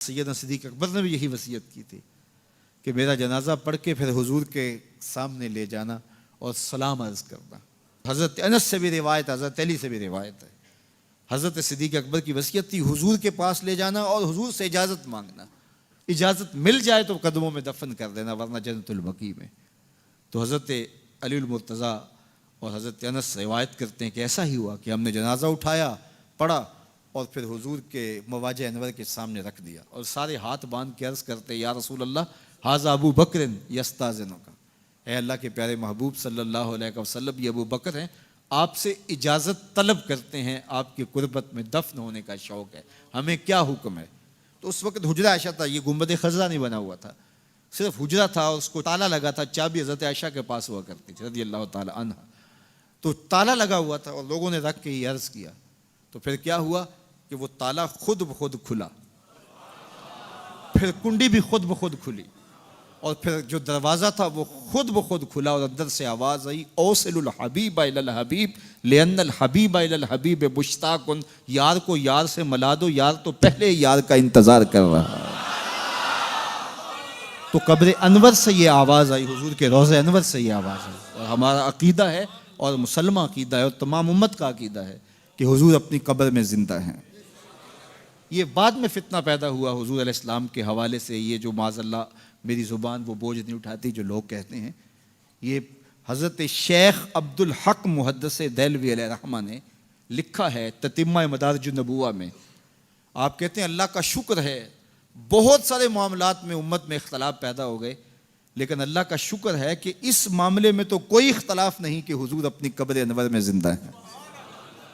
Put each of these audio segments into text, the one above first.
سیدنا صدیق اکبر نے بھی یہی وصیت کی تھی کہ میرا جنازہ پڑھ کے پھر حضور کے سامنے لے جانا اور سلام عرض کرنا۔ حضرت انس سے بھی روایت، حضرت علی سے بھی روایت ہے، حضرت صدیق اکبر کی وصیت تھی حضور کے پاس لے جانا اور حضور سے اجازت مانگنا، اجازت مل جائے تو قدموں میں دفن کر دینا ورنہ جنت البقیع میں۔ تو حضرت علی المرتضیٰ اور حضرت انس روایت کرتے ہیں کہ ایسا ہی ہوا کہ ہم نے جنازہ اٹھایا، پڑھا اور پھر حضور کے مواجہ انور کے سامنے رکھ دیا اور سارے ہاتھ باندھ کے عرض کرتے یا رسول اللہ ھذا ابو بکر یستاذنک، اے اللہ کے پیارے محبوب صلی اللہ علیہ وسلم، یہ ابو بکر ہیں، آپ سے اجازت طلب کرتے ہیں، آپ کی قربت میں دفن ہونے کا شوق ہے، ہمیں کیا حکم ہے؟ تو اس وقت حجرہ عائشہ تھا، یہ گنبد خضرا نہیں بنا ہوا تھا، صرف حجرہ تھا اور اس کو تالا لگا تھا، چابی حضرت عائشہ کے پاس ہوا کرتی تھی رضی اللہ تعالی عنہ، تو تالا لگا ہوا تھا اور لوگوں نے رکھ کے یہ عرض کیا، تو پھر کیا ہوا کہ وہ تالا خود بخود کھلا، پھر کنڈی بھی خود بخود کھلی اور پھر جو دروازہ تھا وہ خود بخود کھلا اور اندر سے آواز آئی اوصل الحبیب الی الحبیب لان الحبیب الی الحبیب مشتاق، یار کو یار سے ملا دو، یار تو پہلے یار کا انتظار کر رہا ہے۔ تو قبر انور سے یہ آواز آئی، حضور کے روضہ انور سے یہ آواز آئی، اور ہمارا عقیدہ ہے اور مسلمہ عقیدہ ہے اور تمام امت کا عقیدہ ہے کہ حضور اپنی قبر میں زندہ ہیں۔ یہ بعد میں فتنہ پیدا ہوا حضور علیہ السلام کے حوالے سے، یہ جو معاذ اللہ میری زبان وہ بوجھ نہیں اٹھاتی جو لوگ کہتے ہیں، یہ حضرت شیخ عبد الحق محدث دہلوی علیہ رحمہ نے لکھا ہے تتمہ مدارج النبوہ میں۔ آپ کہتے ہیں اللہ کا شکر ہے بہت سارے معاملات میں امت میں اختلاف پیدا ہو گئے، لیکن اللہ کا شکر ہے کہ اس معاملے میں تو کوئی اختلاف نہیں کہ حضور اپنی قبر انور میں زندہ ہیں۔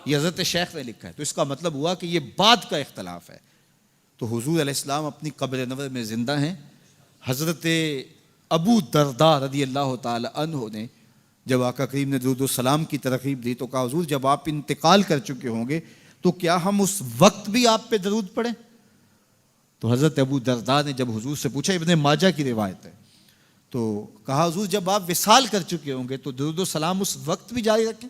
یہ حضرت شیخ نے لکھا ہے، تو اس کا مطلب ہوا کہ یہ بعد کا اختلاف ہے۔ تو حضور علیہ السلام اپنی قبر انور میں زندہ ہیں۔ حضرت ابو درداء رضی اللہ تعالی عنہ نے جب آقا کریم نے درود و سلام کی ترغیب دی تو کہا حضور جب آپ انتقال کر چکے ہوں گے تو کیا ہم اس وقت بھی آپ پہ درود پڑھیں؟ تو حضرت ابو درداء نے جب حضور سے پوچھا، ابن ماجہ کی روایت ہے، تو کہا حضور جب آپ وصال کر چکے ہوں گے تو درود و سلام اس وقت بھی جاری رکھیں؟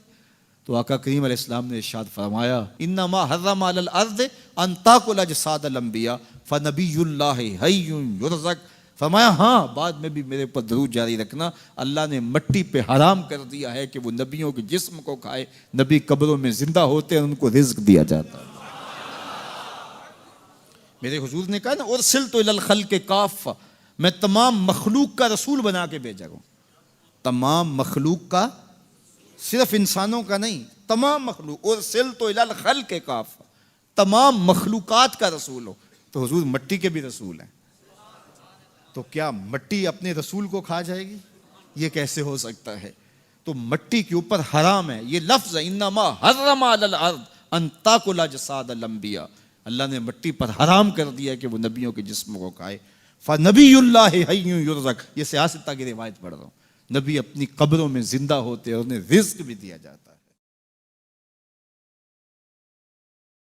تو آقا کریم علیہ السلام نے ارشاد فرمایا انما حرم علی الارض ان تاکل اجساد الانبیاء فنبی اللہ حی یرزق، فرمایا ہاں بعد میں بھی میرے پر درود جاری رکھنا، اللہ نے مٹی پہ حرام کر دیا ہے کہ وہ نبیوں کے جسم کو کھائے، نبی قبروں میں زندہ ہوتے ہیں ان کو رزق دیا جاتا ہے۔ میرے حضور نے کہا نا ارسلت الی الخلق کافہ، میں تمام مخلوق کا رسول بنا کے بھیجا ہوں، تمام مخلوق کا، صرف انسانوں کا نہیں، تمام مخلوق، ارسلت الی الخلق کافہ، تمام مخلوقات کا رسول ہو۔ تو حضور مٹی کے بھی رسول ہیں، تو کیا مٹی اپنے رسول کو کھا جائے گی؟ یہ کیسے ہو سکتا ہے؟ تو مٹی کے اوپر حرام ہے، یہ لفظ ہے انما حرم علی الارض ان تاکل اجساد الانبیاء، اللہ نے مٹی پر حرام کر دیا کہ وہ نبیوں کے جسم کو کھائے۔ فنبی اللہ حی یرزق، یہ سیاستہ کی روایت پڑھ رہا ہوں، نبی اپنی قبروں میں زندہ ہوتے ہیں اور انہیں رزق بھی دیا جاتا ہے۔